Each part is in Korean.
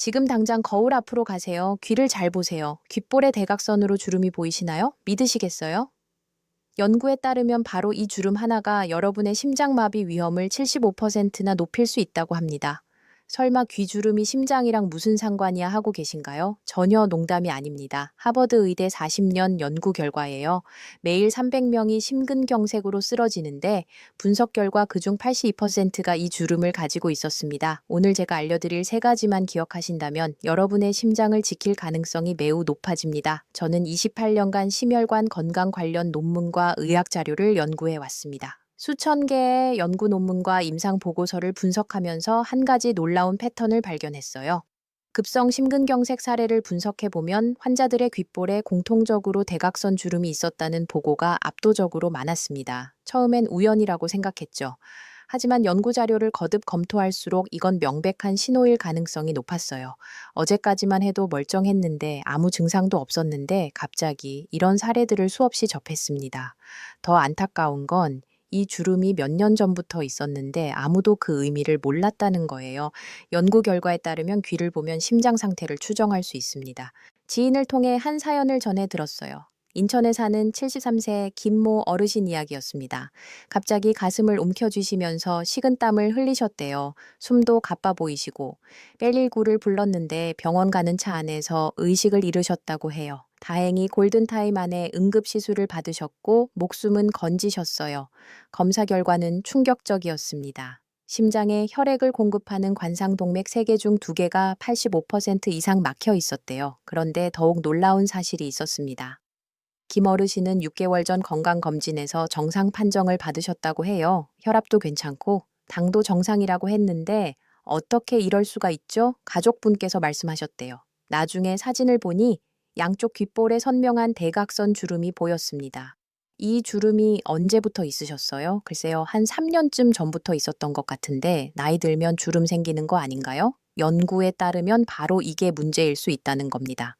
지금 당장 거울 앞으로 가세요. 귀를 잘 보세요. 귓볼의 대각선으로 주름이 보이시나요? 믿으시겠어요? 연구에 따르면 바로 이 주름 하나가 여러분의 심장마비 위험을 75%나 높일 수 있다고 합니다. 설마 귀주름이 심장이랑 무슨 상관이야 하고 계신가요? 전혀 농담이 아닙니다. 하버드 의대 40년 연구 결과예요. 매일 300명이 심근경색으로 쓰러지는데 분석 결과 그중 82%가 이 주름을 가지고 있었습니다. 오늘 제가 알려드릴 세 가지만 기억하신다면 여러분의 심장을 지킬 가능성이 매우 높아집니다. 저는 28년간 심혈관 건강 관련 논문과 의학 자료를 연구해 왔습니다. 수천 개의 연구 논문과 임상 보고서를 분석하면서 한 가지 놀라운 패턴을 발견했어요. 급성 심근경색 사례를 분석해 보면 환자들의 귓볼에 공통적으로 대각선 주름이 있었다는 보고가 압도적으로 많았습니다. 처음엔 우연이라고 생각했죠. 하지만 연구 자료를 거듭 검토할수록 이건 명백한 신호일 가능성이 높았어요. 어제까지만 해도 멀쩡했는데 아무 증상도 없었는데 갑자기 이런 사례들을 수없이 접했습니다. 더 안타까운 건 이 주름이 몇 년 전부터 있었는데 아무도 그 의미를 몰랐다는 거예요. 연구 결과에 따르면 귀를 보면 심장 상태를 추정할 수 있습니다. 지인을 통해 한 사연을 전해 들었어요. 인천에 사는 73세 김모 어르신 이야기였습니다. 갑자기 가슴을 움켜쥐시면서 식은땀을 흘리셨대요. 숨도 가빠 보이시고 119를 불렀는데 병원 가는 차 안에서 의식을 잃으셨다고 해요. 다행히 골든타임 안에 응급시술을 받으셨고 목숨은 건지셨어요. 검사 결과는 충격적이었습니다. 심장에 혈액을 공급하는 관상동맥 3개 중 2개가 85% 이상 막혀 있었대요. 그런데 더욱 놀라운 사실이 있었습니다. 김 어르신은 6개월 전 건강검진에서 정상 판정을 받으셨다고 해요. 혈압도 괜찮고 당도 정상이라고 했는데 어떻게 이럴 수가 있죠? 가족분께서 말씀하셨대요. 나중에 사진을 보니 양쪽 귓볼에 선명한 대각선 주름이 보였습니다. 이 주름이 언제부터 있으셨어요? 글쎄요, 한 3년쯤 전부터 있었던 것 같은데 나이 들면 주름 생기는 거 아닌가요? 연구에 따르면 바로 이게 문제일 수 있다는 겁니다.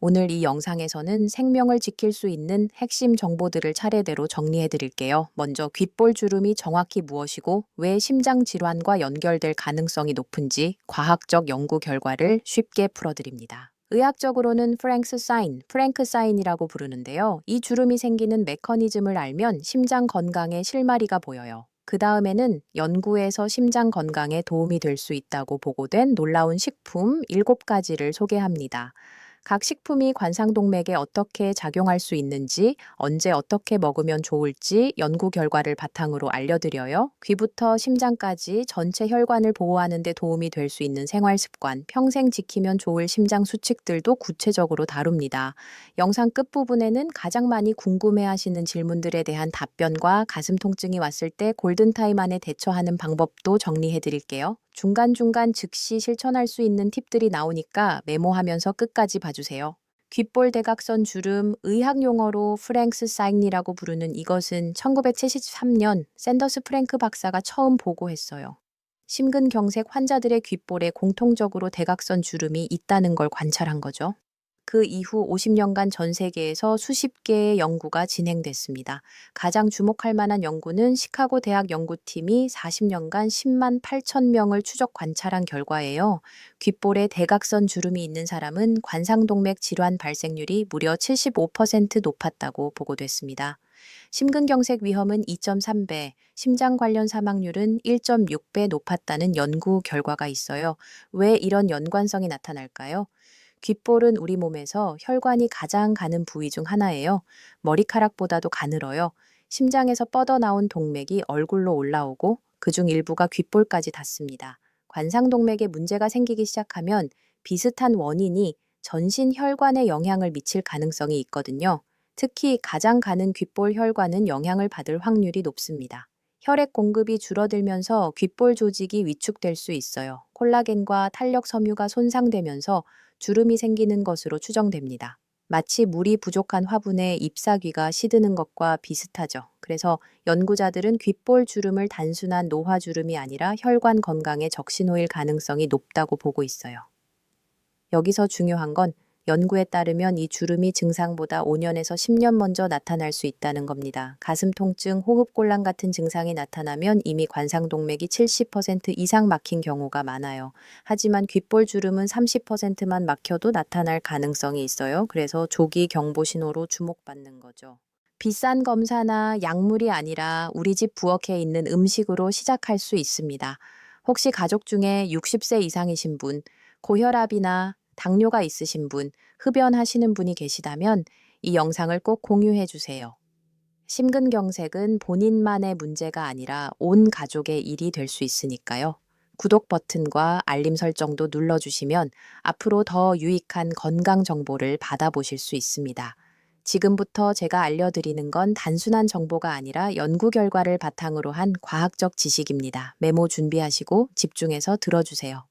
오늘 이 영상에서는 생명을 지킬 수 있는 핵심 정보들을 차례대로 정리해 드릴게요. 먼저 귓볼 주름이 정확히 무엇이고 왜 심장 질환과 연결될 가능성이 높은지 과학적 연구 결과를 쉽게 풀어드립니다. 의학적으로는 프랭크 사인이라고 부르는데요. 이 주름이 생기는 메커니즘을 알면 심장 건강에 실마리가 보여요. 그 다음에는 연구에서 심장 건강에 도움이 될 수 있다고 보고된 놀라운 식품 7가지를 소개합니다. 각 식품이 관상동맥에 어떻게 작용할 수 있는지, 언제 어떻게 먹으면 좋을지 연구 결과를 바탕으로 알려드려요. 귀부터 심장까지 전체 혈관을 보호하는 데 도움이 될 수 있는 생활 습관, 평생 지키면 좋을 심장 수칙들도 구체적으로 다룹니다. 영상 끝부분에는 가장 많이 궁금해하시는 질문들에 대한 답변과 가슴 통증이 왔을 때 골든타임 안에 대처하는 방법도 정리해 드릴게요. 중간중간 즉시 실천할 수 있는 팁들이 나오니까 메모하면서 끝까지 봐주세요. 귓볼 대각선 주름, 의학 용어로 프랭크 사인이라고 부르는 이것은 1973년 샌더스 프랭크 박사가 처음 보고했어요. 심근경색 환자들의 귓볼에 공통적으로 대각선 주름이 있다는 걸 관찰한 거죠. 그 이후 50년간 전 세계에서 수십 개의 연구가 진행됐습니다. 가장 주목할 만한 연구는 시카고 대학 연구팀이 40년간 10만 8천 명을 추적 관찰한 결과예요. 귓볼에 대각선 주름이 있는 사람은 관상동맥 질환 발생률이 무려 75% 높았다고 보고됐습니다. 심근경색 위험은 2.3배, 심장 관련 사망률은 1.6배 높았다는 연구 결과가 있어요. 왜 이런 연관성이 나타날까요? 귓볼은 우리 몸에서 혈관이 가장 가는 부위 중 하나예요. 머리카락보다도 가늘어요. 심장에서 뻗어나온 동맥이 얼굴로 올라오고 그중 일부가 귓볼까지 닿습니다. 관상동맥에 문제가 생기기 시작하면 비슷한 원인이 전신 혈관에 영향을 미칠 가능성이 있거든요. 특히 가장 가는 귓볼 혈관은 영향을 받을 확률이 높습니다. 혈액 공급이 줄어들면서 귓볼 조직이 위축될 수 있어요. 콜라겐과 탄력 섬유가 손상되면서 주름이 생기는 것으로 추정됩니다. 마치 물이 부족한 화분에 잎사귀가 시드는 것과 비슷하죠. 그래서 연구자들은 귓볼 주름을 단순한 노화 주름이 아니라 혈관 건강의 적신호일 가능성이 높다고 보고 있어요. 여기서 중요한 건 연구에 따르면 이 주름이 증상보다 5년에서 10년 먼저 나타날 수 있다는 겁니다. 가슴 통증, 호흡곤란 같은 증상이 나타나면 이미 관상동맥이 70% 이상 막힌 경우가 많아요. 하지만 귓볼 주름은 30%만 막혀도 나타날 가능성이 있어요. 그래서 조기 경보 신호로 주목받는 거죠. 비싼 검사나 약물이 아니라 우리 집 부엌에 있는 음식으로 시작할 수 있습니다. 혹시 가족 중에 60세 이상이신 분, 고혈압이나 당뇨가 있으신 분, 흡연하시는 분이 계시다면 이 영상을 꼭 공유해 주세요. 심근경색은 본인만의 문제가 아니라 온 가족의 일이 될 수 있으니까요. 구독 버튼과 알림 설정도 눌러주시면 앞으로 더 유익한 건강 정보를 받아보실 수 있습니다. 지금부터 제가 알려드리는 건 단순한 정보가 아니라 연구 결과를 바탕으로 한 과학적 지식입니다. 메모 준비하시고 집중해서 들어주세요.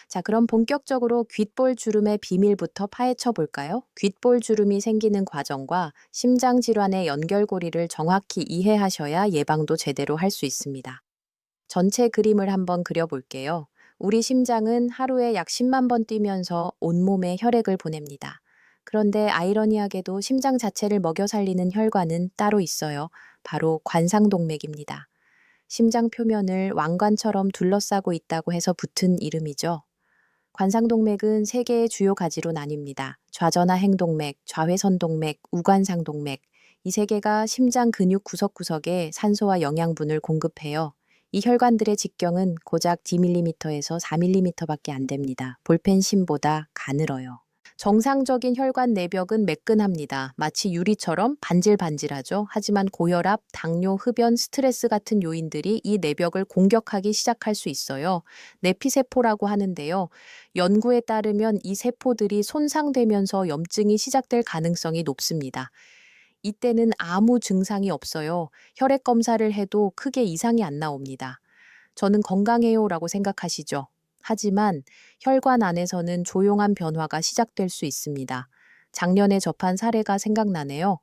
자, 그럼 본격적으로 귓볼 주름의 비밀부터 파헤쳐 볼까요? 귓볼 주름이 생기는 과정과 심장 질환의 연결고리를 정확히 이해하셔야 예방도 제대로 할 수 있습니다. 전체 그림을 한번 그려볼게요. 우리 심장은 하루에 약 10만 번 뛰면서 온몸에 혈액을 보냅니다. 그런데 아이러니하게도 심장 자체를 먹여 살리는 혈관은 따로 있어요. 바로 관상동맥입니다. 심장 표면을 왕관처럼 둘러싸고 있다고 해서 붙은 이름이죠. 관상동맥은 세 개의 주요 가지로 나뉩니다. 좌전하 행동맥, 좌회선동맥, 우관상동맥. 이 세 개가 심장 근육 구석구석에 산소와 영양분을 공급해요. 이 혈관들의 직경은 고작 Dm에서 4mm밖에 안 됩니다. 볼펜심보다 가늘어요. 정상적인 혈관 내벽은 매끈합니다. 마치 유리처럼 반질반질하죠. 하지만 고혈압, 당뇨, 흡연, 스트레스 같은 요인들이 이 내벽을 공격하기 시작할 수 있어요. 내피세포라고 하는데요. 연구에 따르면 이 세포들이 손상되면서 염증이 시작될 가능성이 높습니다. 이때는 아무 증상이 없어요. 혈액 검사를 해도 크게 이상이 안 나옵니다. 저는 건강해요라고 생각하시죠? 하지만 혈관 안에서는 조용한 변화가 시작될 수 있습니다. 작년에 접한 사례가 생각나네요.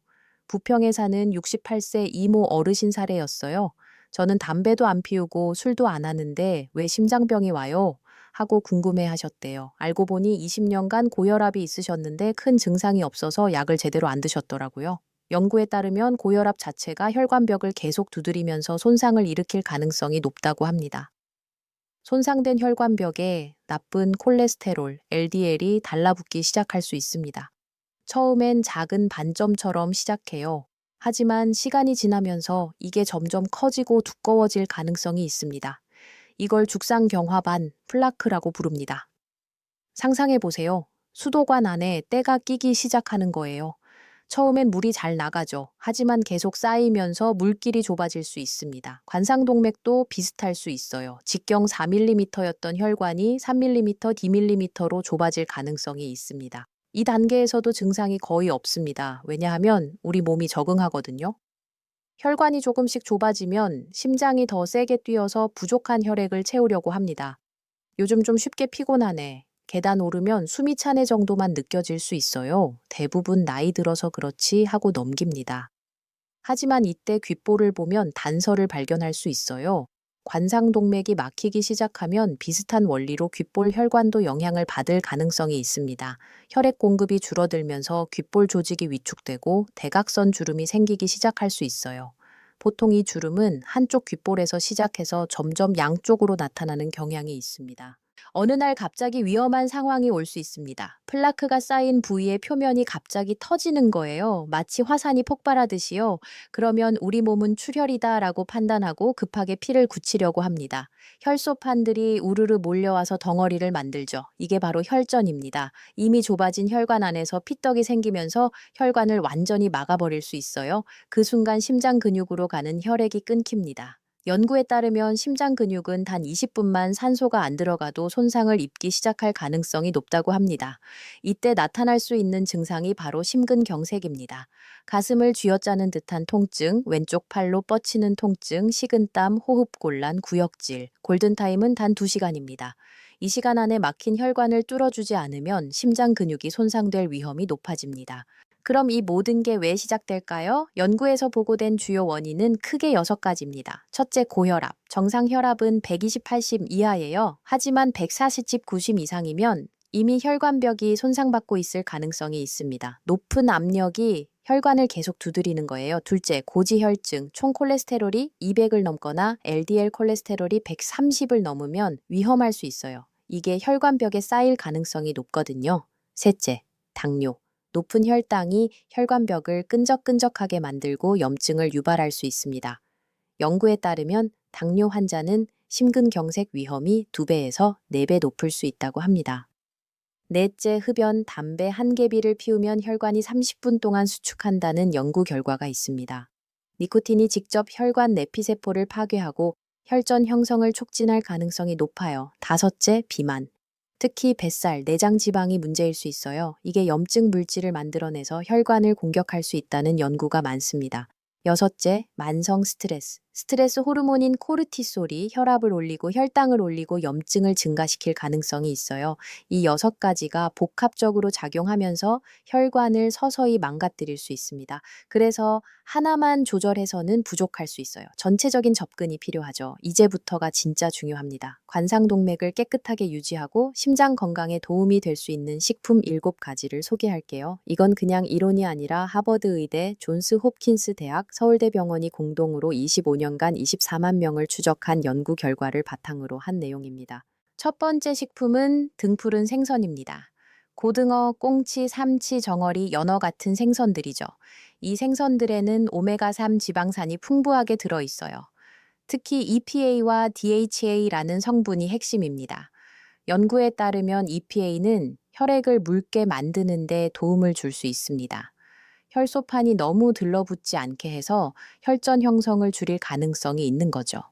부평에 사는 68세 이모 어르신 사례였어요. 저는 담배도 안 피우고 술도 안 하는데 왜 심장병이 와요? 하고 궁금해 하셨대요. 알고 보니 20년간 고혈압이 있으셨는데 큰 증상이 없어서 약을 제대로 안 드셨더라고요. 연구에 따르면 고혈압 자체가 혈관벽을 계속 두드리면서 손상을 일으킬 가능성이 높다고 합니다. 손상된 혈관벽에 나쁜 콜레스테롤, LDL이 달라붙기 시작할 수 있습니다. 처음엔 작은 반점처럼 시작해요. 하지만 시간이 지나면서 이게 점점 커지고 두꺼워질 가능성이 있습니다. 이걸 죽상경화반, 플라크라고 부릅니다. 상상해 보세요. 수도관 안에 때가 끼기 시작하는 거예요. 처음엔 물이 잘 나가죠. 하지만 계속 쌓이면서 물길이 좁아질 수 있습니다. 관상동맥도 비슷할 수 있어요. 직경 4mm였던 혈관이 3mm, Dm로 좁아질 가능성이 있습니다. 이 단계에서도 증상이 거의 없습니다. 왜냐하면 우리 몸이 적응하거든요. 혈관이 조금씩 좁아지면 심장이 더 세게 뛰어서 부족한 혈액을 채우려고 합니다. 요즘 좀 쉽게 피곤하네. 계단 오르면 숨이 차네 정도만 느껴질 수 있어요. 대부분 나이 들어서 그렇지 하고 넘깁니다. 하지만 이때 귓볼을 보면 단서를 발견할 수 있어요. 관상동맥이 막히기 시작하면 비슷한 원리로 귓볼 혈관도 영향을 받을 가능성이 있습니다. 혈액 공급이 줄어들면서 귓볼 조직이 위축되고 대각선 주름이 생기기 시작할 수 있어요. 보통 이 주름은 한쪽 귓볼에서 시작해서 점점 양쪽으로 나타나는 경향이 있습니다. 어느 날 갑자기 위험한 상황이 올 수 있습니다. 플라크가 쌓인 부위의 표면이 갑자기 터지는 거예요. 마치 화산이 폭발하듯이요. 그러면 우리 몸은 출혈이다라고 판단하고 급하게 피를 굳히려고 합니다. 혈소판들이 우르르 몰려와서 덩어리를 만들죠. 이게 바로 혈전입니다. 이미 좁아진 혈관 안에서 피떡이 생기면서 혈관을 완전히 막아버릴 수 있어요. 그 순간 심장 근육으로 가는 혈액이 끊깁니다. 연구에 따르면 심장 근육은 단 20분만 산소가 안 들어가도 손상을 입기 시작할 가능성이 높다고 합니다. 이때 나타날 수 있는 증상이 바로 심근경색입니다. 가슴을 쥐어짜는 듯한 통증, 왼쪽 팔로 뻗치는 통증, 식은땀, 호흡곤란, 구역질, 골든타임은 단 2시간입니다. 이 시간 안에 막힌 혈관을 뚫어주지 않으면 심장 근육이 손상될 위험이 높아집니다. 그럼 이 모든 게 왜 시작될까요? 연구에서 보고된 주요 원인은 크게 6가지입니다. 첫째, 고혈압. 정상 혈압은 120, 80 이하예요. 하지만 140, 90 이상이면 이미 혈관벽이 손상받고 있을 가능성이 있습니다. 높은 압력이 혈관을 계속 두드리는 거예요. 둘째, 고지혈증, 총 콜레스테롤이 200을 넘거나 LDL 콜레스테롤이 130을 넘으면 위험할 수 있어요. 이게 혈관벽에 쌓일 가능성이 높거든요. 셋째, 당뇨. 높은 혈당이 혈관벽을 끈적끈적하게 만들고 염증을 유발할 수 있습니다. 연구에 따르면 당뇨 환자는 심근경색 위험이 2배에서 4배 높을 수 있다고 합니다. 넷째, 흡연, 담배 한 개비를 피우면 혈관이 30분 동안 수축한다는 연구 결과가 있습니다. 니코틴이 직접 혈관 내피세포를 파괴하고 혈전 형성을 촉진할 가능성이 높아요. 다섯째, 비만. 특히 뱃살, 내장 지방이 문제일 수 있어요. 이게 염증 물질을 만들어내서 혈관을 공격할 수 있다는 연구가 많습니다. 여섯째, 만성 스트레스. 스트레스 호르몬인 코르티솔이 혈압을 올리고 혈당을 올리고 염증을 증가시킬 가능성이 있어요. 이 6가지가 복합적으로 작용하면서 혈관을 서서히 망가뜨릴 수 있습니다. 그래서 하나만 조절해서는 부족할 수 있어요. 전체적인 접근이 필요하죠. 이제부터가 진짜 중요합니다. 관상동맥을 깨끗하게 유지하고 심장 건강에 도움이 될 수 있는 식품 7가지를 소개할게요. 이건 그냥 이론이 아니라 하버드 의대, 존스 홉킨스 대학, 서울대병원이 공동으로 25년간 24만 명을 추적한 연구 결과를 바탕으로 한 내용입니다. 첫 번째 식품은 등푸른 생선입니다. 고등어, 꽁치, 삼치, 정어리, 연어 같은 생선들이죠. 이 생선들에는 오메가3 지방산이 풍부하게 들어있어요. 특히 EPA와 DHA라는 성분이 핵심입니다. 연구에 따르면 EPA는 혈액을 묽게 만드는 데 도움을 줄 수 있습니다. 혈소판이 너무 들러붙지 않게 해서 혈전 형성을 줄일 가능성이 있는 거죠.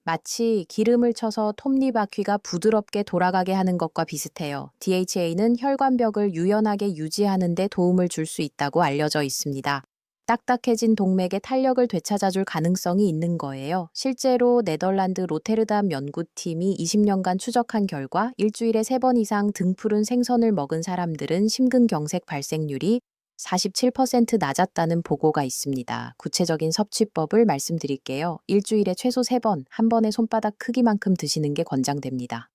마치 기름을 쳐서 톱니바퀴가 부드럽게 돌아가게 하는 것과 비슷해요. DHA는 혈관벽을 유연하게 유지하는 데 도움을 줄 수 있다고 알려져 있습니다. 딱딱해진 동맥의 탄력을 되찾아줄 가능성이 있는 거예요. 실제로 네덜란드 로테르담 연구팀이 20년간 추적한 결과 일주일에 3번 이상 등푸른 생선을 먹은 사람들은 심근경색 발생률이 47% 낮았다는 보고가 있습니다. 구체적인 섭취법을 말씀드릴게요. 일주일에 최소 3번, 한 번에 손바닥 크기만큼 드시는 게 권장됩니다.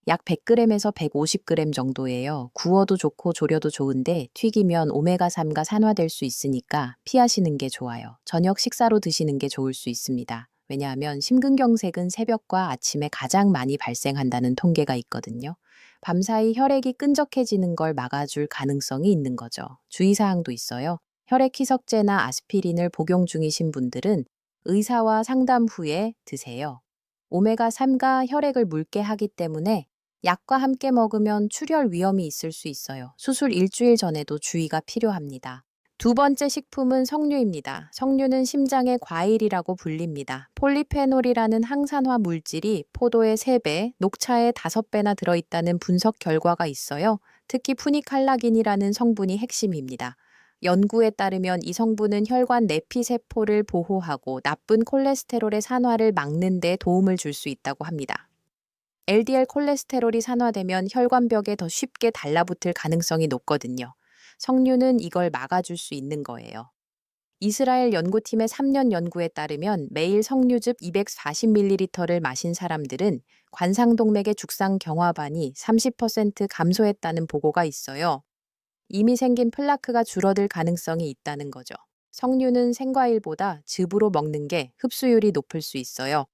약 100g에서 150g 정도예요. 구워도 좋고 조려도 좋은데 튀기면 오메가3가 산화될 수 있으니까 피하시는 게 좋아요. 저녁 식사로 드시는 게 좋을 수 있습니다. 왜냐하면 심근경색은 새벽과 아침에 가장 많이 발생한다는 통계가 있거든요. 밤사이 혈액이 끈적해지는 걸 막아줄 가능성이 있는 거죠. 주의사항도 있어요. 혈액 희석제나 아스피린을 복용 중이신 분들은 의사와 상담 후에 드세요. 오메가3가 혈액을 묽게 하기 때문에 약과 함께 먹으면 출혈 위험이 있을 수 있어요. 수술 일주일 전에도 주의가 필요합니다. 두 번째 식품은 석류입니다. 석류는 심장의 과일이라고 불립니다. 폴리페놀이라는 항산화 물질이 포도의 3배, 녹차의 5배나 들어있다는 분석 결과가 있어요. 특히 푸니칼라긴이라는 성분이 핵심입니다. 연구에 따르면 이 성분은 혈관 내피세포를 보호하고 나쁜 콜레스테롤의 산화를 막는 데 도움을 줄 수 있다고 합니다. LDL 콜레스테롤이 산화되면 혈관벽에 더 쉽게 달라붙을 가능성이 높거든요. 석류는 이걸 막아줄 수 있는 거예요. 이스라엘 연구팀의 3년 연구에 따르면 매일 석류즙 240ml를 마신 사람들은 관상동맥의 죽상 경화반이 30% 감소했다는 보고가 있어요. 이미 생긴 플라크가 줄어들 가능성이 있다는 거죠. 석류는 생과일보다 즙으로 먹는 게 흡수율이 높을 수 있어요.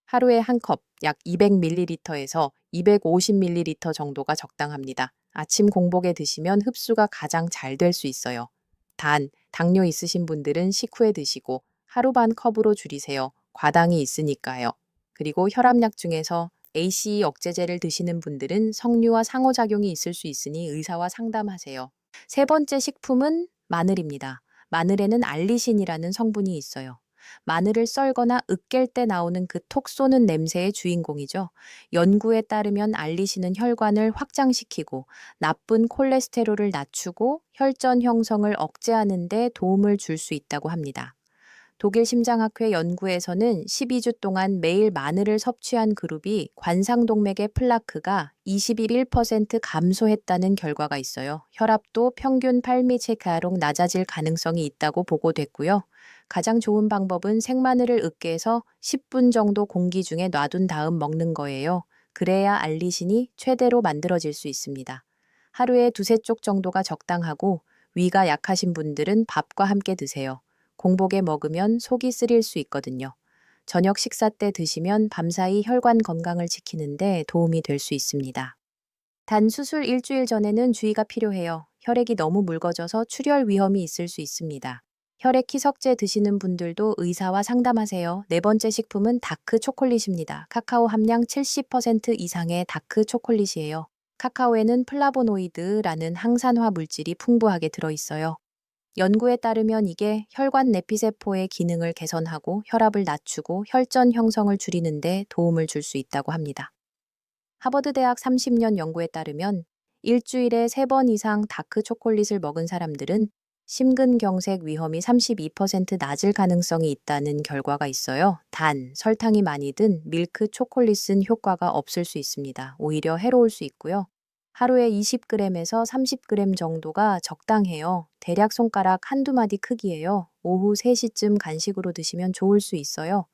하루에 한 컵, 약 200ml에서 250ml 정도가 적당합니다. 아침 공복에 드시면 흡수가 가장 잘 될 수 있어요. 단, 당뇨 있으신 분들은 식후에 드시고 하루 반 컵으로 줄이세요. 과당이 있으니까요. 그리고 혈압약 중에서 ACE 억제제를 드시는 분들은 석류와 상호작용이 있을 수 있으니 의사와 상담하세요. 세 번째 식품은 마늘입니다. 마늘에는 알리신이라는 성분이 있어요. 마늘을 썰거나 으깰 때 나오는 그 톡 쏘는 냄새의 주인공이죠. 연구에 따르면 알리신은 혈관을 확장시키고 나쁜 콜레스테롤을 낮추고 혈전 형성을 억제하는 데 도움을 줄 수 있다고 합니다. 독일 심장학회 연구에서는 12주 동안 매일 마늘을 섭취한 그룹이 관상동맥의 플라크가 21% 감소했다는 결과가 있어요. 혈압도 평균 8미체카롱 낮아질 가능성이 있다고 보고됐고요. 가장 좋은 방법은 생마늘을 으깨서 10분 정도 공기 중에 놔둔 다음 먹는 거예요. 그래야 알리신이 최대로 만들어질 수 있습니다. 하루에 두세 쪽 정도가 적당하고 위가 약하신 분들은 밥과 함께 드세요. 공복에 먹으면 속이 쓰릴 수 있거든요. 저녁 식사 때 드시면 밤사이 혈관 건강을 지키는데 도움이 될 수 있습니다. 단 수술 일주일 전에는 주의가 필요해요. 혈액이 너무 묽어져서 출혈 위험이 있을 수 있습니다. 혈액 희석제 드시는 분들도 의사와 상담하세요. 네 번째 식품은 다크 초콜릿입니다. 카카오 함량 70% 이상의 다크 초콜릿이에요. 카카오에는 플라보노이드라는 항산화 물질이 풍부하게 들어있어요. 연구에 따르면 이게 혈관 내피세포의 기능을 개선하고 혈압을 낮추고 혈전 형성을 줄이는데 도움을 줄 수 있다고 합니다. 하버드 대학 30년 연구에 따르면 일주일에 3번 이상 다크 초콜릿을 먹은 사람들은 심근경색 위험이 32% 낮을 가능성이 있다는 결과가 있어요. 단, 설탕이 많이 든 밀크 초콜릿은 효과가 없을 수 있습니다. 오히려 해로울 수 있고요. 하루에 20g에서 30g 정도가 적당해요. 대략 손가락 한두 마디 크기예요. 오후 3시쯤 간식으로 드시면 좋을 수 있어요.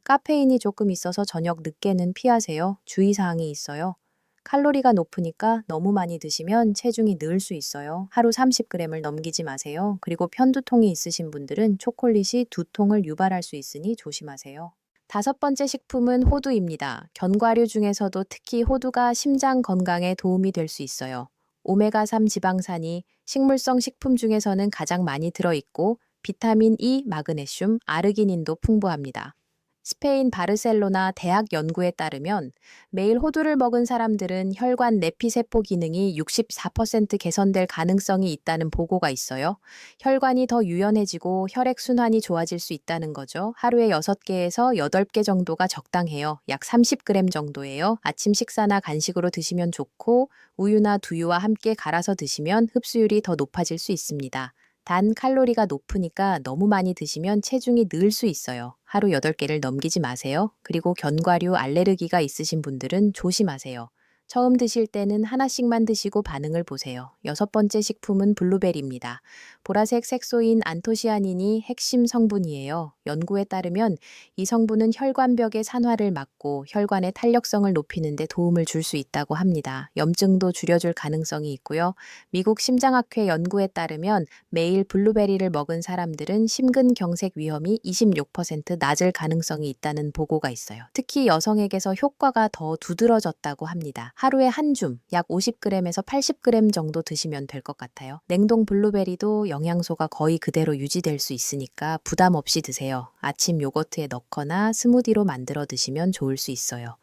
카페인이 조금 있어서 저녁 늦게는 피하세요. 주의사항이 있어요. 칼로리가 높으니까 너무 많이 드시면 체중이 늘 수 있어요. 하루 30g을 넘기지 마세요. 그리고 편두통이 있으신 분들은 초콜릿이 두통을 유발할 수 있으니 조심하세요. 다섯 번째 식품은 호두입니다. 견과류 중에서도 특히 호두가 심장 건강에 도움이 될 수 있어요. 오메가3 지방산이 식물성 식품 중에서는 가장 많이 들어있고 비타민 E, 마그네슘, 아르기닌도 풍부합니다. 스페인 바르셀로나 대학 연구에 따르면 매일 호두를 먹은 사람들은 혈관 내피세포 기능이 64% 개선될 가능성이 있다는 보고가 있어요. 혈관이 더 유연해지고 혈액순환이 좋아질 수 있다는 거죠. 하루에 6개에서 8개 정도가 적당해요. 약 30g 정도예요. 아침 식사나 간식으로 드시면 좋고 우유나 두유와 함께 갈아서 드시면 흡수율이 더 높아질 수 있습니다. 단 칼로리가 높으니까 너무 많이 드시면 체중이 늘 수 있어요. 하루 8개를 넘기지 마세요. 그리고 견과류 알레르기가 있으신 분들은 조심하세요. 처음 드실 때는 하나씩만 드시고 반응을 보세요. 여섯 번째 식품은 블루베리입니다. 보라색 색소인 안토시아닌이 핵심 성분이에요. 연구에 따르면 이 성분은 혈관벽의 산화를 막고 혈관의 탄력성을 높이는 데 도움을 줄 수 있다고 합니다. 염증도 줄여줄 가능성이 있고요. 미국 심장학회 연구에 따르면 매일 블루베리를 먹은 사람들은 심근경색 위험이 26% 낮을 가능성이 있다는 보고가 있어요. 특히 여성에게서 효과가 더 두드러졌다고 합니다. 하루에 한 줌, 약 50g에서 80g 정도 드시면 될 것 같아요. 냉동 블루베리도 영양소가 거의 그대로 유지될 수 있으니까 부담 없이 드세요. 아침 요거트에 넣거나 스무디로 만들어 드시면 좋을 수 있어요.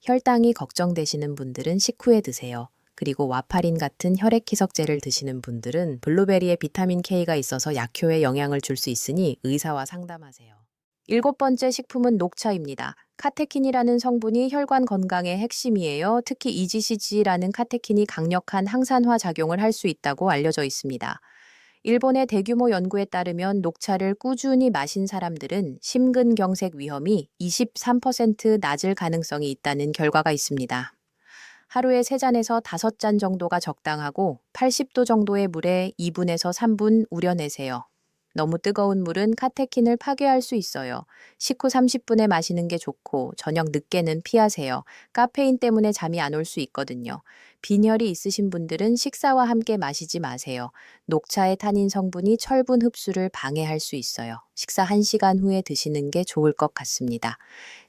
혈당이 걱정되시는 분들은 식후에 드세요. 그리고 와파린 같은 혈액 희석제를 드시는 분들은 블루베리에 비타민 K가 있어서 약효에 영향을 줄 수 있으니 의사와 상담하세요. 일곱 번째 식품은 녹차입니다. 카테킨이라는 성분이 혈관 건강의 핵심이에요. 특히 EGCG라는 카테킨이 강력한 항산화 작용을 할 수 있다고 알려져 있습니다. 일본의 대규모 연구에 따르면 녹차를 꾸준히 마신 사람들은 심근경색 위험이 23% 낮을 가능성이 있다는 결과가 있습니다. 하루에 3잔에서 5잔 정도가 적당하고 80도 정도의 물에 2분에서 3분 우려내세요. 너무 뜨거운 물은 카테킨을 파괴할 수 있어요. 식후 30분에 마시는 게 좋고 저녁 늦게는 피하세요. 카페인 때문에 잠이 안 올 수 있거든요. 빈혈이 있으신 분들은 식사와 함께 마시지 마세요. 녹차의 타닌 성분이 철분 흡수를 방해할 수 있어요. 식사 1시간 후에 드시는 게 좋을 것 같습니다.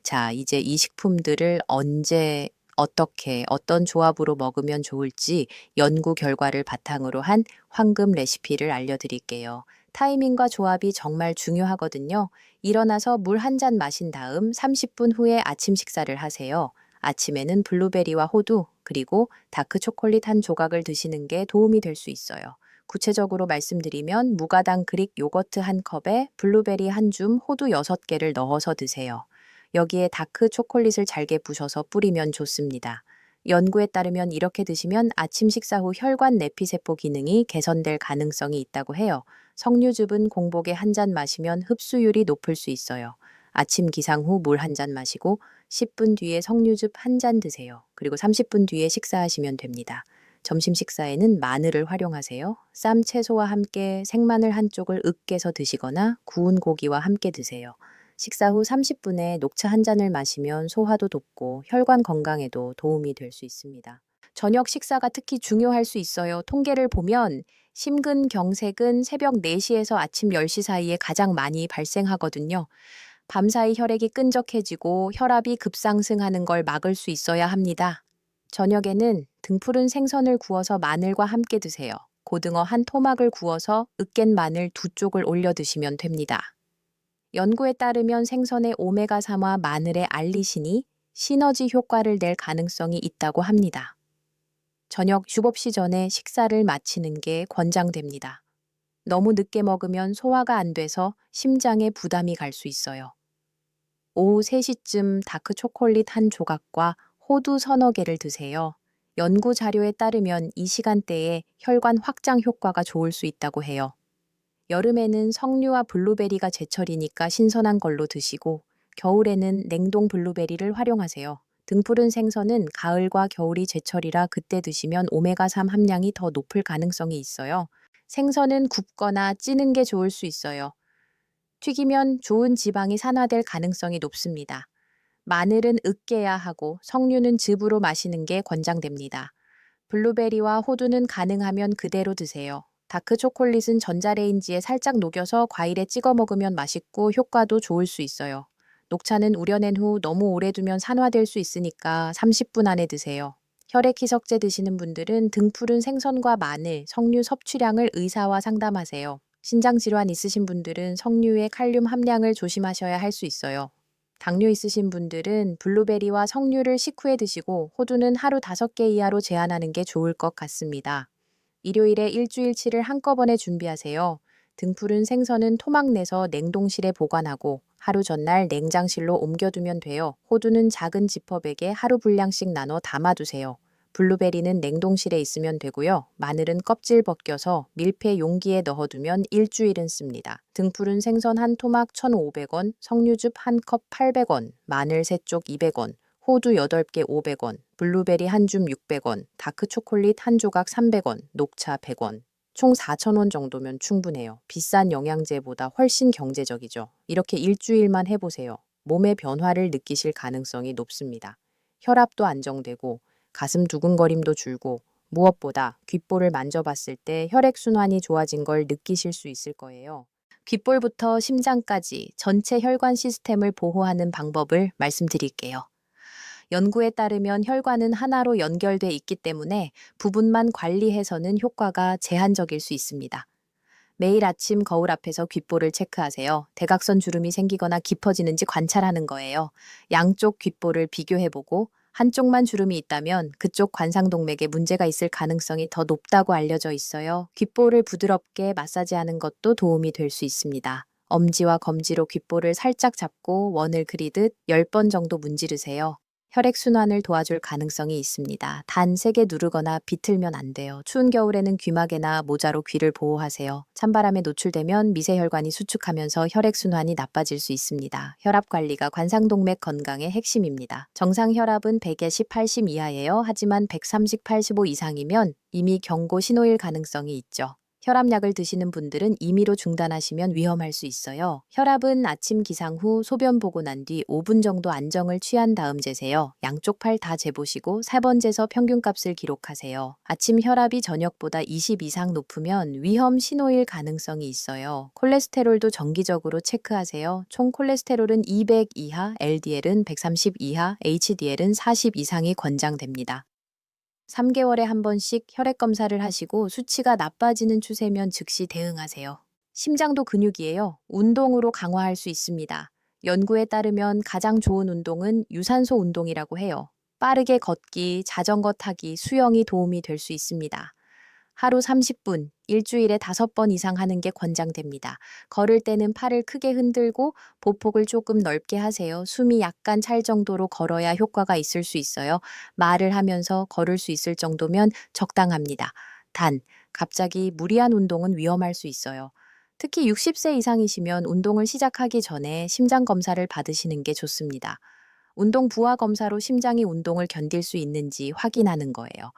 자, 이제 이 식품들을 언제 어떻게 어떤 조합으로 먹으면 좋을지 연구 결과를 바탕으로 한 황금 레시피를 알려드릴게요. 타이밍과 조합이 정말 중요하거든요. 일어나서 물 한 잔 마신 다음 30분 후에 아침 식사를 하세요. 아침에는 블루베리와 호두, 그리고 다크 초콜릿 한 조각을 드시는 게 도움이 될 수 있어요. 구체적으로 말씀드리면 무가당 그릭 요거트 한 컵에 블루베리 한 줌, 호두 6개를 넣어서 드세요. 여기에 다크 초콜릿을 잘게 부셔서 뿌리면 좋습니다. 연구에 따르면 이렇게 드시면 아침 식사 후 혈관 내피세포 기능이 개선될 가능성이 있다고 해요. 석류즙은 공복에 한 잔 마시면 흡수율이 높을 수 있어요. 아침 기상 후 물 한 잔 마시고 10분 뒤에 석류즙 한 잔 드세요. 그리고 30분 뒤에 식사하시면 됩니다. 점심 식사에는 마늘을 활용하세요. 쌈 채소와 함께 생마늘 한쪽을 으깨서 드시거나 구운 고기와 함께 드세요. 식사 후 30분에 녹차 한 잔을 마시면 소화도 돕고 혈관 건강에도 도움이 될 수 있습니다. 저녁 식사가 특히 중요할 수 있어요. 통계를 보면 심근경색은 새벽 4시에서 아침 10시 사이에 가장 많이 발생하거든요. 밤사이 혈액이 끈적해지고 혈압이 급상승하는 걸 막을 수 있어야 합니다. 저녁에는 등푸른 생선을 구워서 마늘과 함께 드세요. 고등어 한 토막을 구워서 으깬 마늘 2쪽을 올려 드시면 됩니다. 연구에 따르면 생선의 오메가3와 마늘의 알리신이 시너지 효과를 낼 가능성이 있다고 합니다. 저녁 7시 전에 식사를 마치는 게 권장됩니다. 너무 늦게 먹으면 소화가 안 돼서 심장에 부담이 갈 수 있어요. 오후 3시쯤 다크 초콜릿 한 조각과 호두 서너 개를 드세요. 연구 자료에 따르면 이 시간대에 혈관 확장 효과가 좋을 수 있다고 해요. 여름에는 석류와 블루베리가 제철이니까 신선한 걸로 드시고 겨울에는 냉동 블루베리를 활용하세요. 등푸른 생선은 가을과 겨울이 제철이라 그때 드시면 오메가3 함량이 더 높을 가능성이 있어요. 생선은 굽거나 찌는 게 좋을 수 있어요. 튀기면 좋은 지방이 산화될 가능성이 높습니다. 마늘은 으깨야 하고 석류는 즙으로 마시는 게 권장됩니다. 블루베리와 호두는 가능하면 그대로 드세요. 다크 초콜릿은 전자레인지에 살짝 녹여서 과일에 찍어 먹으면 맛있고 효과도 좋을 수 있어요. 녹차는 우려낸 후 너무 오래 두면 산화될 수 있으니까 30분 안에 드세요. 혈액 희석제 드시는 분들은 등푸른 생선과 마늘, 석류 섭취량을 의사와 상담하세요. 신장 질환 있으신 분들은 석류의 칼륨 함량을 조심하셔야 할 수 있어요. 당뇨 있으신 분들은 블루베리와 석류를 식후에 드시고 호두는 하루 5개 이하로 제한하는 게 좋을 것 같습니다. 일요일에 일주일치를 한꺼번에 준비하세요. 등푸른 생선은 토막 내서 냉동실에 보관하고 하루 전날 냉장실로 옮겨두면 돼요. 호두는 작은 지퍼백에 하루 분량씩 나눠 담아두세요. 블루베리는 냉동실에 있으면 되고요. 마늘은 껍질 벗겨서 밀폐 용기에 넣어두면 일주일은 씁니다. 등푸른 생선 한 토막 1,500원, 석류즙 한 컵 800원, 마늘 3쪽 200원, 호두 8개 500원, 블루베리 한 줌 600원, 다크 초콜릿 한 조각 300원, 녹차 100원. 총 4,000원 정도면 충분해요. 비싼 영양제보다 훨씬 경제적이죠. 이렇게 일주일만 해보세요. 몸의 변화를 느끼실 가능성이 높습니다. 혈압도 안정되고 가슴 두근거림도 줄고 무엇보다 귓볼을 만져봤을 때 혈액순환이 좋아진 걸 느끼실 수 있을 거예요. 귓볼부터 심장까지 전체 혈관 시스템을 보호하는 방법을 말씀드릴게요. 연구에 따르면 혈관은 하나로 연결돼 있기 때문에 부분만 관리해서는 효과가 제한적일 수 있습니다. 매일 아침 거울 앞에서 귓볼을 체크하세요. 대각선 주름이 생기거나 깊어지는지 관찰하는 거예요. 양쪽 귓볼을 비교해보고 한쪽만 주름이 있다면 그쪽 관상동맥에 문제가 있을 가능성이 더 높다고 알려져 있어요. 귓볼을 부드럽게 마사지하는 것도 도움이 될 수 있습니다. 엄지와 검지로 귓볼을 살짝 잡고 원을 그리듯 10번 정도 문지르세요. 혈액순환을 도와줄 가능성이 있습니다. 단 세게 누르거나 비틀면 안 돼요. 추운 겨울에는 귀마개나 모자로 귀를 보호하세요. 찬바람에 노출되면 미세혈관이 수축하면서 혈액순환이 나빠질 수 있습니다. 혈압 관리가 관상동맥 건강의 핵심입니다. 정상 혈압은 100에서 80 이하예요. 하지만 130, 85 이상이면 이미 경고 신호일 가능성이 있죠. 혈압약을 드시는 분들은 임의로 중단하시면 위험할 수 있어요. 혈압은 아침 기상 후 소변 보고 난 뒤 5분 정도 안정을 취한 다음 재세요. 양쪽 팔 다 재보시고 4번 재서 평균값을 기록하세요. 아침 혈압이 저녁보다 20 이상 높으면 위험 신호일 가능성이 있어요. 콜레스테롤도 정기적으로 체크하세요. 총 콜레스테롤은 200 이하, LDL은 130 이하, HDL은 40 이상이 권장됩니다. 3개월에 한 번씩 혈액 검사를 하시고 수치가 나빠지는 추세면 즉시 대응하세요. 심장도 근육이에요. 운동으로 강화할 수 있습니다. 연구에 따르면 가장 좋은 운동은 유산소 운동이라고 해요. 빠르게 걷기, 자전거 타기, 수영이 도움이 될 수 있습니다. 하루 30분, 일주일에 5번 이상 하는 게 권장됩니다. 걸을 때는 팔을 크게 흔들고 보폭을 조금 넓게 하세요. 숨이 약간 찰 정도로 걸어야 효과가 있을 수 있어요. 말을 하면서 걸을 수 있을 정도면 적당합니다. 단, 갑자기 무리한 운동은 위험할 수 있어요. 특히 60세 이상이시면 운동을 시작하기 전에 심장 검사를 받으시는 게 좋습니다. 운동 부하 검사로 심장이 운동을 견딜 수 있는지 확인하는 거예요.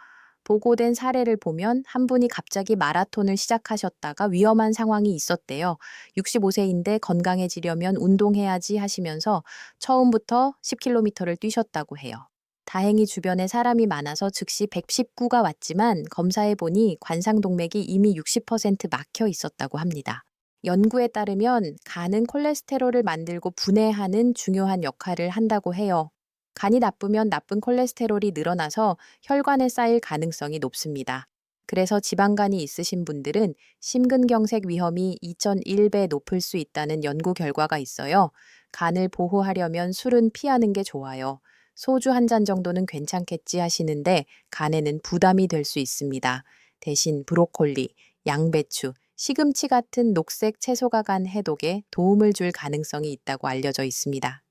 보고된 사례를 보면 한 분이 갑자기 마라톤을 시작하셨다가 위험한 상황이 있었대요. 65세인데 건강해지려면 운동해야지 하시면서 처음부터 10km를 뛰셨다고 해요. 다행히 주변에 사람이 많아서 즉시 119가 왔지만 검사해 보니 관상동맥이 이미 60% 막혀 있었다고 합니다. 연구에 따르면 간은 콜레스테롤을 만들고 분해하는 중요한 역할을 한다고 해요. 간이 나쁘면 나쁜 콜레스테롤이 늘어나서 혈관에 쌓일 가능성이 높습니다. 그래서 지방간이 있으신 분들은 심근경색 위험이 2.1배 높을 수 있다는 연구 결과가 있어요. 간을 보호하려면 술은 피하는 게 좋아요. 소주 한 잔 정도는 괜찮겠지 하시는데 간에는 부담이 될 수 있습니다. 대신 브로콜리, 양배추, 시금치 같은 녹색 채소가 간 해독에 도움을 줄 가능성이 있다고 알려져 있습니다.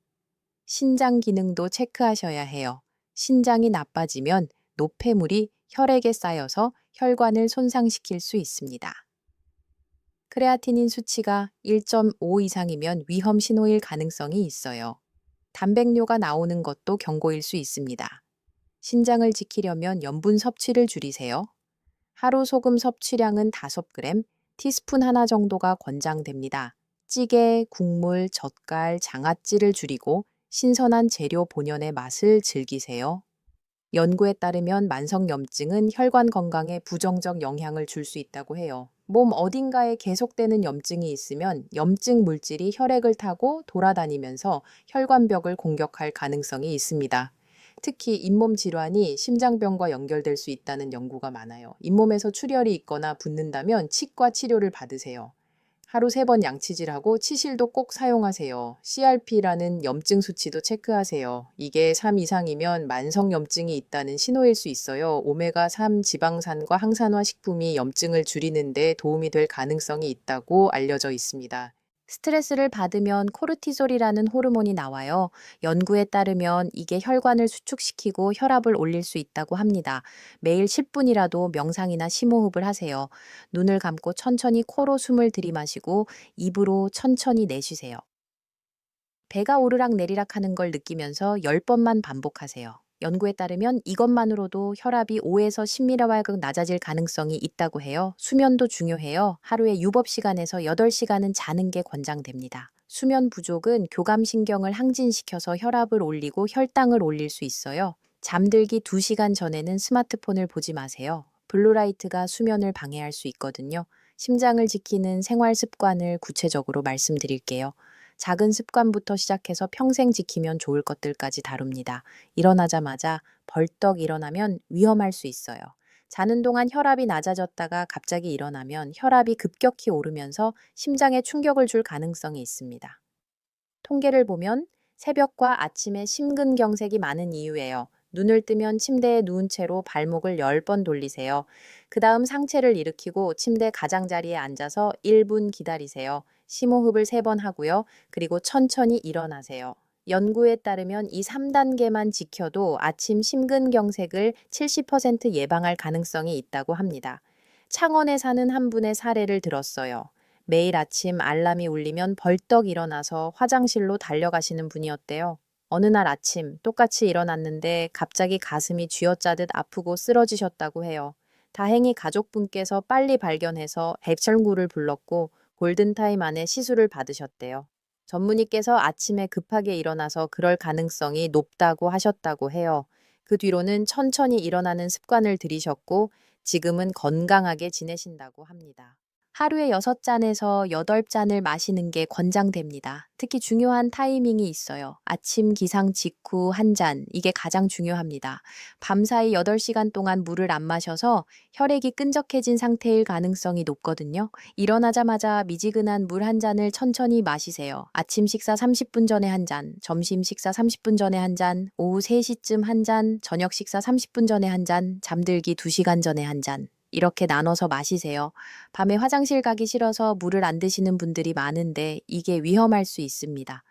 신장 기능도 체크하셔야 해요. 신장이 나빠지면 노폐물이 혈액에 쌓여서 혈관을 손상시킬 수 있습니다. 크레아티닌 수치가 1.5 이상이면 위험 신호일 가능성이 있어요. 단백뇨가 나오는 것도 경고일 수 있습니다. 신장을 지키려면 염분 섭취를 줄이세요. 하루 소금 섭취량은 5g, 티스푼 하나 정도가 권장됩니다. 찌개, 국물, 젓갈, 장아찌를 줄이고 신선한 재료 본연의 맛을 즐기세요. 연구에 따르면 만성염증은 혈관 건강에 부정적 영향을 줄 수 있다고 해요. 몸 어딘가에 계속되는 염증이 있으면 염증 물질이 혈액을 타고 돌아다니면서 혈관벽을 공격할 가능성이 있습니다. 특히 잇몸 질환이 심장병과 연결될 수 있다는 연구가 많아요. 잇몸에서 출혈이 있거나 붓는다면 치과 치료를 받으세요. 하루 3번 양치질하고 치실도 꼭 사용하세요. CRP라는 염증 수치도 체크하세요. 이게 3 이상이면 만성염증이 있다는 신호일 수 있어요. 오메가3 지방산과 항산화 식품이 염증을 줄이는 데 도움이 될 가능성이 있다고 알려져 있습니다. 스트레스를 받으면 코르티솔이라는 호르몬이 나와요. 연구에 따르면 이게 혈관을 수축시키고 혈압을 올릴 수 있다고 합니다. 매일 10분이라도 명상이나 심호흡을 하세요. 눈을 감고 천천히 코로 숨을 들이마시고 입으로 천천히 내쉬세요. 배가 오르락 내리락 하는 걸 느끼면서 10번만 반복하세요. 연구에 따르면 이것만으로도 혈압이 5에서 10mg 낮아질 가능성이 있다고 해요. 수면도 중요해요. 하루에 유법 시간에서 8시간은 자는 게 권장됩니다. 수면 부족은 교감신경을 항진시켜서 혈압을 올리고 혈당을 올릴 수 있어요. 잠들기 2시간 전에는 스마트폰을 보지 마세요. 블루라이트가 수면을 방해할 수 있거든요. 심장을 지키는 생활 습관을 구체적으로 말씀드릴게요. 작은 습관부터 시작해서 평생 지키면 좋을 것들까지 다룹니다. 일어나자마자 벌떡 일어나면 위험할 수 있어요. 자는 동안 혈압이 낮아졌다가 갑자기 일어나면 혈압이 급격히 오르면서 심장에 충격을 줄 가능성이 있습니다. 통계를 보면 새벽과 아침에 심근경색이 많은 이유예요. 눈을 뜨면 침대에 누운 채로 발목을 10번 돌리세요. 그 다음 상체를 일으키고 침대 가장자리에 앉아서 1분 기다리세요. 심호흡을 3번 하고요. 그리고 천천히 일어나세요. 연구에 따르면 이 3단계만 지켜도 아침 심근경색을 70% 예방할 가능성이 있다고 합니다. 창원에 사는 한 분의 사례를 들었어요. 매일 아침 알람이 울리면 벌떡 일어나서 화장실로 달려가시는 분이었대요. 어느 날 아침 똑같이 일어났는데 갑자기 가슴이 쥐어짜듯 아프고 쓰러지셨다고 해요. 다행히 가족분께서 빨리 발견해서 백설구를 불렀고 골든타임 안에 시술을 받으셨대요. 전문의께서 아침에 급하게 일어나서 그럴 가능성이 높다고 하셨다고 해요. 그 뒤로는 천천히 일어나는 습관을 들이셨고 지금은 건강하게 지내신다고 합니다. 하루에 6잔에서 8잔을 마시는 게 권장됩니다. 특히 중요한 타이밍이 있어요. 아침 기상 직후 1잔, 이게 가장 중요합니다. 밤사이 8시간 동안 물을 안 마셔서 혈액이 끈적해진 상태일 가능성이 높거든요. 일어나자마자 미지근한 물 1잔을 천천히 마시세요. 아침 식사 30분 전에 1잔, 점심 식사 30분 전에 1잔, 오후 3시쯤 1잔, 저녁 식사 30분 전에 1잔, 잠들기 2시간 전에 1잔. 이렇게 나눠서 마시세요. 밤에 화장실 가기 싫어서 물을 안 드시는 분들이 많은데 이게 위험할 수 있습니다.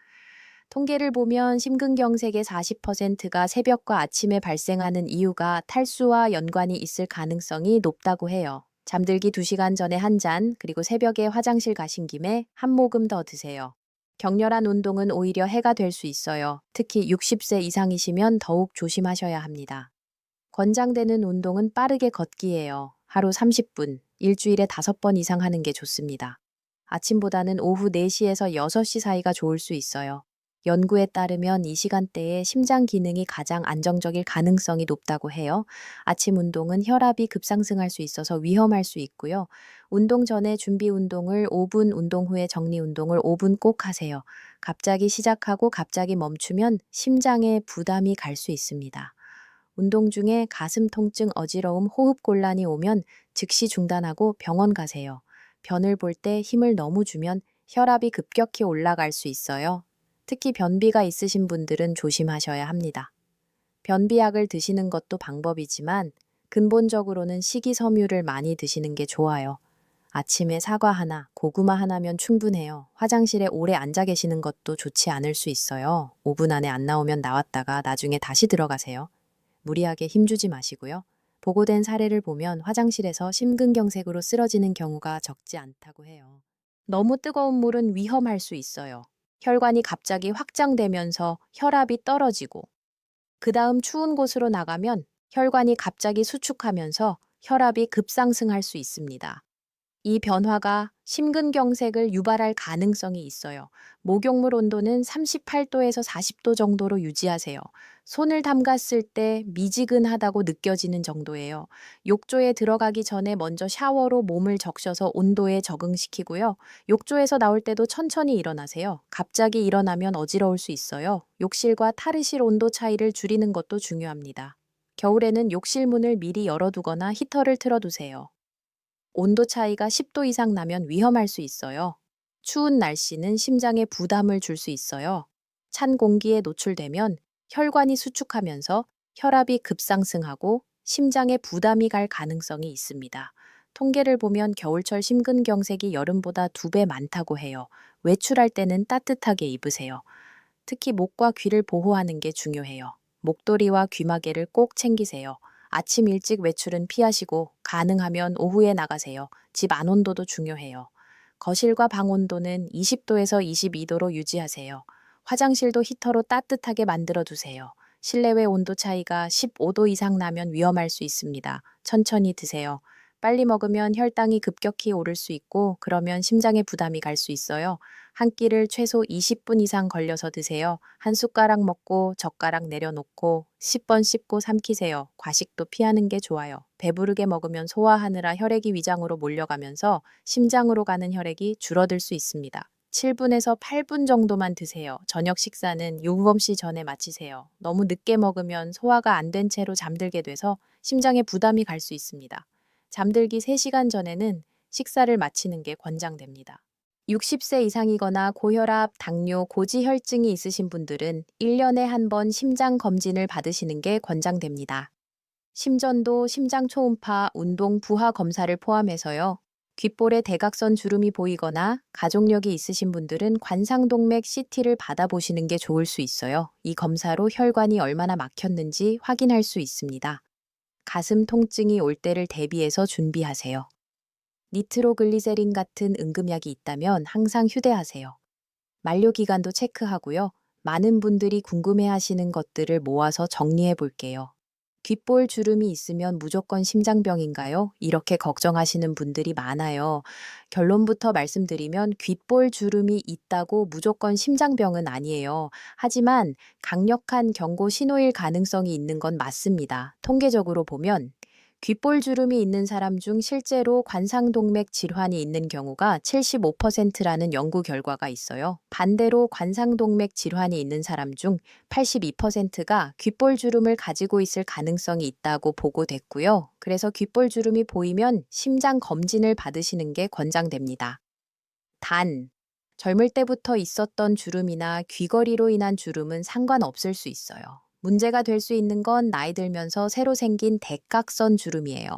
통계를 보면 심근경색의 40%가 새벽과 아침에 발생하는 이유가 탈수와 연관이 있을 가능성이 높다고 해요. 잠들기 2시간 전에 1잔, 그리고 새벽에 화장실 가신 김에 한 모금 더 드세요. 격렬한 운동은 오히려 해가 될 수 있어요. 특히 60세 이상이시면 더욱 조심하셔야 합니다. 권장되는 운동은 빠르게 걷기예요. 하루 30분, 일주일에 5번 이상 하는 게 좋습니다. 아침보다는 오후 4시에서 6시 사이가 좋을 수 있어요. 연구에 따르면 이 시간대에 심장 기능이 가장 안정적일 가능성이 높다고 해요. 아침 운동은 혈압이 급상승할 수 있어서 위험할 수 있고요. 운동 전에 준비 운동을 5분, 운동 후에 정리 운동을 5분 꼭 하세요. 갑자기 시작하고 갑자기 멈추면 심장에 부담이 갈 수 있습니다. 운동 중에 가슴 통증, 어지러움, 호흡 곤란이 오면 즉시 중단하고 병원 가세요. 변을 볼 때 힘을 너무 주면 혈압이 급격히 올라갈 수 있어요. 특히 변비가 있으신 분들은 조심하셔야 합니다. 변비약을 드시는 것도 방법이지만 근본적으로는 식이섬유를 많이 드시는 게 좋아요. 아침에 사과 하나, 고구마 하나면 충분해요. 화장실에 오래 앉아 계시는 것도 좋지 않을 수 있어요. 5분 안에 안 나오면 나왔다가 나중에 다시 들어가세요. 무리하게 힘주지 마시고요. 보고된 사례를 보면 화장실에서 심근경색으로 쓰러지는 경우가 적지 않다고 해요. 너무 뜨거운 물은 위험할 수 있어요. 혈관이 갑자기 확장되면서 혈압이 떨어지고, 그 다음 추운 곳으로 나가면 혈관이 갑자기 수축하면서 혈압이 급상승할 수 있습니다. 이 변화가 심근경색을 유발할 가능성이 있어요. 목욕물 온도는 38도에서 40도 정도로 유지하세요. 손을 담갔을 때 미지근하다고 느껴지는 정도예요. 욕조에 들어가기 전에 먼저 샤워로 몸을 적셔서 온도에 적응시키고요. 욕조에서 나올 때도 천천히 일어나세요. 갑자기 일어나면 어지러울 수 있어요. 욕실과 탈의실 온도 차이를 줄이는 것도 중요합니다. 겨울에는 욕실 문을 미리 열어두거나 히터를 틀어두세요. 온도 차이가 10도 이상 나면 위험할 수 있어요. 추운 날씨는 심장에 부담을 줄 수 있어요. 찬 공기에 노출되면 혈관이 수축하면서 혈압이 급상승하고 심장에 부담이 갈 가능성이 있습니다. 통계를 보면 겨울철 심근경색이 여름보다 2배 많다고 해요. 외출할 때는 따뜻하게 입으세요. 특히 목과 귀를 보호하는 게 중요해요. 목도리와 귀마개를 꼭 챙기세요. 아침 일찍 외출은 피하시고 가능하면 오후에 나가세요. 집 안 온도도 중요해요. 거실과 방 온도는 20도에서 22도로 유지하세요. 화장실도 히터로 따뜻하게 만들어 두세요. 실내외 온도 차이가 15도 이상 나면 위험할 수 있습니다. 천천히 드세요. 빨리 먹으면 혈당이 급격히 오를 수 있고 그러면 심장에 부담이 갈 수 있어요. 한 끼를 최소 20분 이상 걸려서 드세요. 한 숟가락 먹고 젓가락 내려놓고 10번 씹고 삼키세요. 과식도 피하는 게 좋아요. 배부르게 먹으면 소화하느라 혈액이 위장으로 몰려가면서 심장으로 가는 혈액이 줄어들 수 있습니다. 7분에서 8분 정도만 드세요. 저녁 식사는 요금없이 전에 마치세요. 너무 늦게 먹으면 소화가 안 된 채로 잠들게 돼서 심장에 부담이 갈 수 있습니다. 잠들기 3시간 전에는 식사를 마치는 게 권장됩니다. 60세 이상이거나 고혈압, 당뇨, 고지혈증이 있으신 분들은 1년에 한 번 심장 검진을 받으시는 게 권장됩니다. 심전도, 심장 초음파, 운동 부하 검사를 포함해서요. 귓볼에 대각선 주름이 보이거나 가족력이 있으신 분들은 관상동맥 CT를 받아보시는 게 좋을 수 있어요. 이 검사로 혈관이 얼마나 막혔는지 확인할 수 있습니다. 가슴 통증이 올 때를 대비해서 준비하세요. 니트로글리세린 같은 응급약이 있다면 항상 휴대하세요. 만료 기간도 체크하고요. 많은 분들이 궁금해하시는 것들을 모아서 정리해 볼게요. 귓볼 주름이 있으면 무조건 심장병인가요? 이렇게 걱정하시는 분들이 많아요. 결론부터 말씀드리면 귓볼 주름이 있다고 무조건 심장병은 아니에요. 하지만 강력한 경고 신호일 가능성이 있는 건 맞습니다. 통계적으로 보면 귓볼 주름이 있는 사람 중 실제로 관상동맥 질환이 있는 경우가 75%라는 연구 결과가 있어요. 반대로 관상동맥 질환이 있는 사람 중 82%가 귓볼 주름을 가지고 있을 가능성이 있다고 보고됐고요. 그래서 귓볼 주름이 보이면 심장 검진을 받으시는 게 권장됩니다. 단, 젊을 때부터 있었던 주름이나 귀걸이로 인한 주름은 상관없을 수 있어요. 문제가 될 수 있는 건 나이 들면서 새로 생긴 대각선 주름이에요.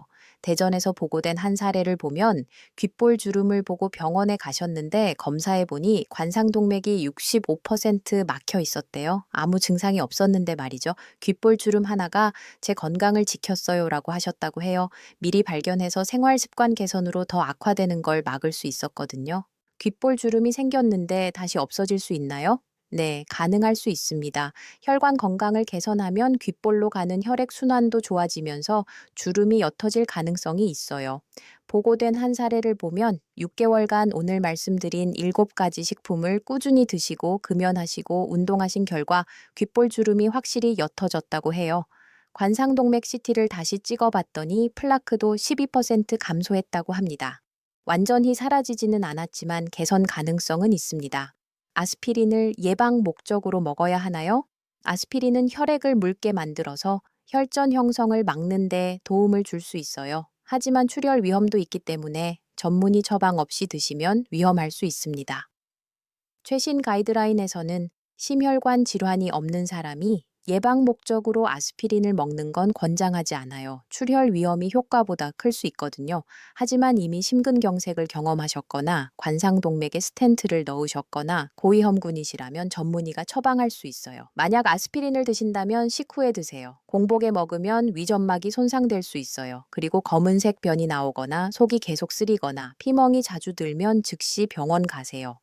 대전에서 보고된 한 사례를 보면 귓볼 주름을 보고 병원에 가셨는데 검사해 보니 관상동맥이 65% 막혀 있었대요. 아무 증상이 없었는데 말이죠. 귓볼 주름 하나가 제 건강을 지켰어요라고 하셨다고 해요. 미리 발견해서 생활 습관 개선으로 더 악화되는 걸 막을 수 있었거든요. 귓볼 주름이 생겼는데 다시 없어질 수 있나요? 네, 가능할 수 있습니다. 혈관 건강을 개선하면 귓볼로 가는 혈액 순환도 좋아지면서 주름이 옅어질 가능성이 있어요. 보고된 한 사례를 보면 6개월간 오늘 말씀드린 7가지 식품을 꾸준히 드시고 금연하시고 운동하신 결과 귓볼 주름이 확실히 옅어졌다고 해요. 관상동맥 CT를 다시 찍어봤더니 플라크도 12% 감소했다고 합니다. 완전히 사라지지는 않았지만 개선 가능성은 있습니다. 아스피린을 예방 목적으로 먹어야 하나요? 아스피린은 혈액을 묽게 만들어서 혈전 형성을 막는 데 도움을 줄 수 있어요. 하지만 출혈 위험도 있기 때문에 전문의 처방 없이 드시면 위험할 수 있습니다. 최신 가이드라인에서는 심혈관 질환이 없는 사람이 예방 목적으로 아스피린을 먹는 건 권장하지 않아요. 출혈 위험이 효과보다 클 수 있거든요. 하지만 이미 심근경색을 경험하셨거나 관상동맥에 스텐트를 넣으셨거나 고위험군이시라면 전문의가 처방할 수 있어요. 만약 아스피린을 드신다면 식후에 드세요. 공복에 먹으면 위점막이 손상될 수 있어요. 그리고 검은색 변이 나오거나 속이 계속 쓰리거나 피멍이 자주 들면 즉시 병원 가세요.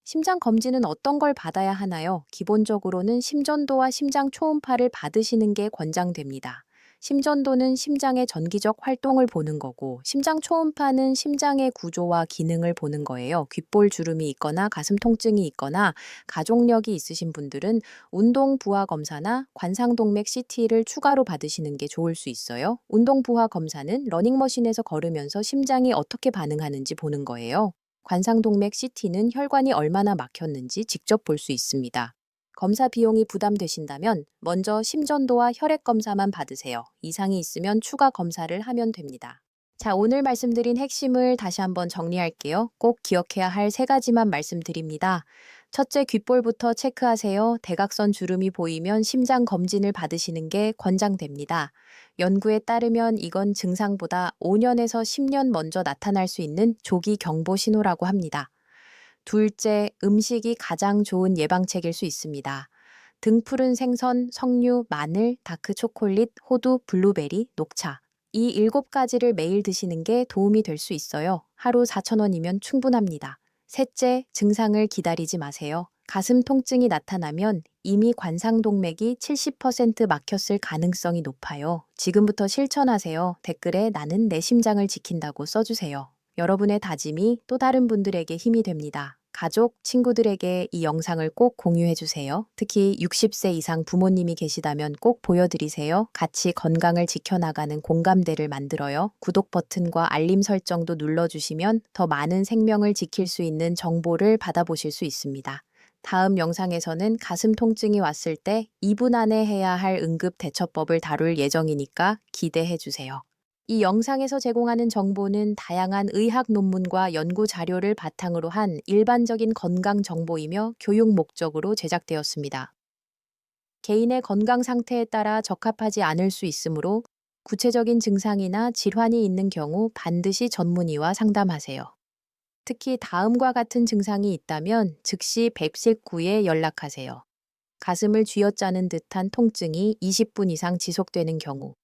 심장 검진은 어떤 걸 받아야 하나요? 기본적으로는 심전도와 심장 초음파를 받으시는 게 권장됩니다. 심전도는 심장의 전기적 활동을 보는 거고, 심장 초음파는 심장의 구조와 기능을 보는 거예요. 귓볼 주름이 있거나 가슴 통증이 있거나 가족력이 있으신 분들은 운동 부하 검사나 관상동맥 CT를 추가로 받으시는 게 좋을 수 있어요. 운동 부하 검사는 러닝머신에서 걸으면서 심장이 어떻게 반응하는지 보는 거예요. 관상동맥 CT는 혈관이 얼마나 막혔는지 직접 볼 수 있습니다. 검사 비용이 부담되신다면 먼저 심전도와 혈액 검사만 받으세요. 이상이 있으면 추가 검사를 하면 됩니다. 자, 오늘 말씀드린 핵심을 다시 한번 정리할게요. 꼭 기억해야 할 3가지만 말씀드립니다. 첫째, 귓볼부터 체크하세요. 대각선 주름이 보이면 심장 검진을 받으시는 게 권장됩니다. 연구에 따르면 이건 증상보다 5년에서 10년 먼저 나타날 수 있는 조기 경보 신호라고 합니다. 둘째, 음식이 가장 좋은 예방책일 수 있습니다. 등푸른 생선, 석류, 마늘, 다크 초콜릿, 호두, 블루베리, 녹차. 이 7가지를 매일 드시는 게 도움이 될 수 있어요. 하루 4,000원이면 충분합니다. 셋째, 증상을 기다리지 마세요. 가슴 통증이 나타나면 이미 관상동맥이 70% 막혔을 가능성이 높아요. 지금부터 실천하세요. 댓글에 나는 내 심장을 지킨다고 써주세요. 여러분의 다짐이 또 다른 분들에게 힘이 됩니다. 가족, 친구들에게 이 영상을 꼭 공유해주세요. 특히 60세 이상 부모님이 계시다면 꼭 보여드리세요. 같이 건강을 지켜나가는 공감대를 만들어요. 구독 버튼과 알림 설정도 눌러주시면 더 많은 생명을 지킬 수 있는 정보를 받아보실 수 있습니다. 다음 영상에서는 가슴 통증이 왔을 때 2분 안에 해야 할 응급 대처법을 다룰 예정이니까 기대해주세요. 이 영상에서 제공하는 정보는 다양한 의학 논문과 연구 자료를 바탕으로 한 일반적인 건강 정보이며 교육 목적으로 제작되었습니다. 개인의 건강 상태에 따라 적합하지 않을 수 있으므로 구체적인 증상이나 질환이 있는 경우 반드시 전문의와 상담하세요. 특히 다음과 같은 증상이 있다면 즉시 119에 연락하세요. 가슴을 쥐어짜는 듯한 통증이 20분 이상 지속되는 경우,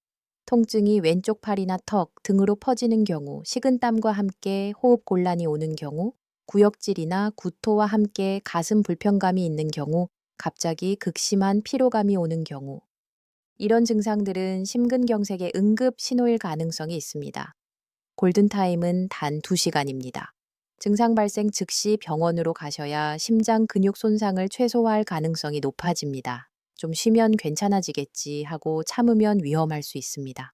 통증이 왼쪽 팔이나 턱, 등으로 퍼지는 경우, 식은땀과 함께 호흡 곤란이 오는 경우, 구역질이나 구토와 함께 가슴 불편감이 있는 경우, 갑자기 극심한 피로감이 오는 경우. 이런 증상들은 심근경색의 응급 신호일 가능성이 있습니다. 골든타임은 단 2시간입니다. 증상 발생 즉시 병원으로 가셔야 심장 근육 손상을 최소화할 가능성이 높아집니다. 좀 쉬면 괜찮아지겠지 하고 참으면 위험할 수 있습니다.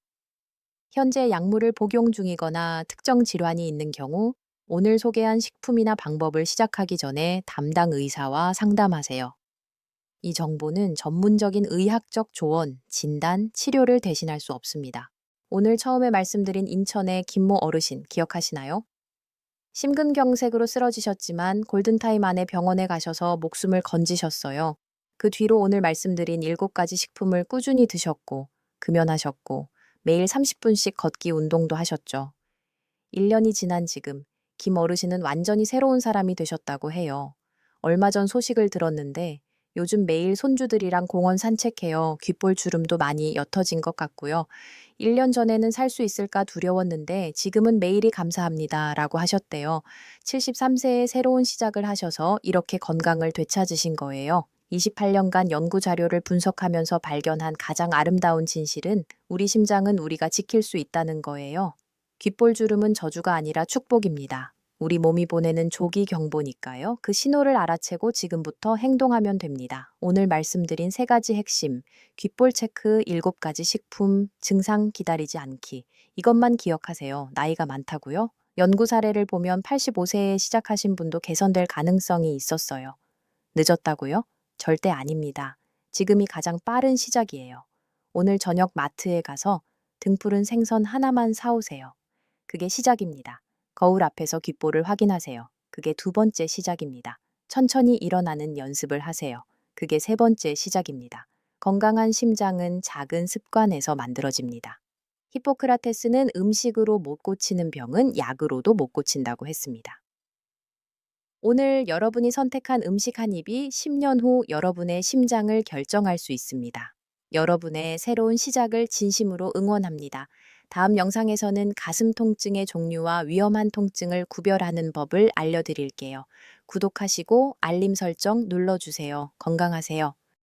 현재 약물을 복용 중이거나 특정 질환이 있는 경우 오늘 소개한 식품이나 방법을 시작하기 전에 담당 의사와 상담하세요. 이 정보는 전문적인 의학적 조언, 진단, 치료를 대신할 수 없습니다. 오늘 처음에 말씀드린 인천의 김모 어르신 기억하시나요? 심근경색으로 쓰러지셨지만 골든타임 안에 병원에 가셔서 목숨을 건지셨어요. 그 뒤로 오늘 말씀드린 7가지 식품을 꾸준히 드셨고, 금연하셨고, 매일 30분씩 걷기 운동도 하셨죠. 1년이 지난 지금, 김 어르신은 완전히 새로운 사람이 되셨다고 해요. 얼마 전 소식을 들었는데, 요즘 매일 손주들이랑 공원 산책해요. 귓볼 주름도 많이 옅어진 것 같고요. 1년 전에는 살 수 있을까 두려웠는데 지금은 매일이 감사합니다. 라고 하셨대요. 73세에 새로운 시작을 하셔서 이렇게 건강을 되찾으신 거예요. 28년간 연구 자료를 분석하면서 발견한 가장 아름다운 진실은 우리 심장은 우리가 지킬 수 있다는 거예요. 귓볼 주름은 저주가 아니라 축복입니다. 우리 몸이 보내는 조기 경보니까요. 그 신호를 알아채고 지금부터 행동하면 됩니다. 오늘 말씀드린 3가지 핵심, 귓볼 체크, 7가지 식품, 증상 기다리지 않기. 이것만 기억하세요. 나이가 많다고요? 연구 사례를 보면 85세에 시작하신 분도 개선될 가능성이 있었어요. 늦었다고요? 절대 아닙니다. 지금이 가장 빠른 시작이에요. 오늘 저녁 마트에 가서 등푸른 생선 하나만 사오세요. 그게 시작입니다. 거울 앞에서 귓볼을 확인하세요. 그게 2번째 시작입니다. 천천히 일어나는 연습을 하세요. 그게 3번째 시작입니다. 건강한 심장은 작은 습관에서 만들어집니다. 히포크라테스는 음식으로 못 고치는 병은 약으로도 못 고친다고 했습니다. 오늘 여러분이 선택한 음식 한 입이 10년 후 여러분의 심장을 결정할 수 있습니다. 여러분의 새로운 시작을 진심으로 응원합니다. 다음 영상에서는 가슴 통증의 종류와 위험한 통증을 구별하는 법을 알려드릴게요. 구독하시고 알림 설정 눌러주세요. 건강하세요.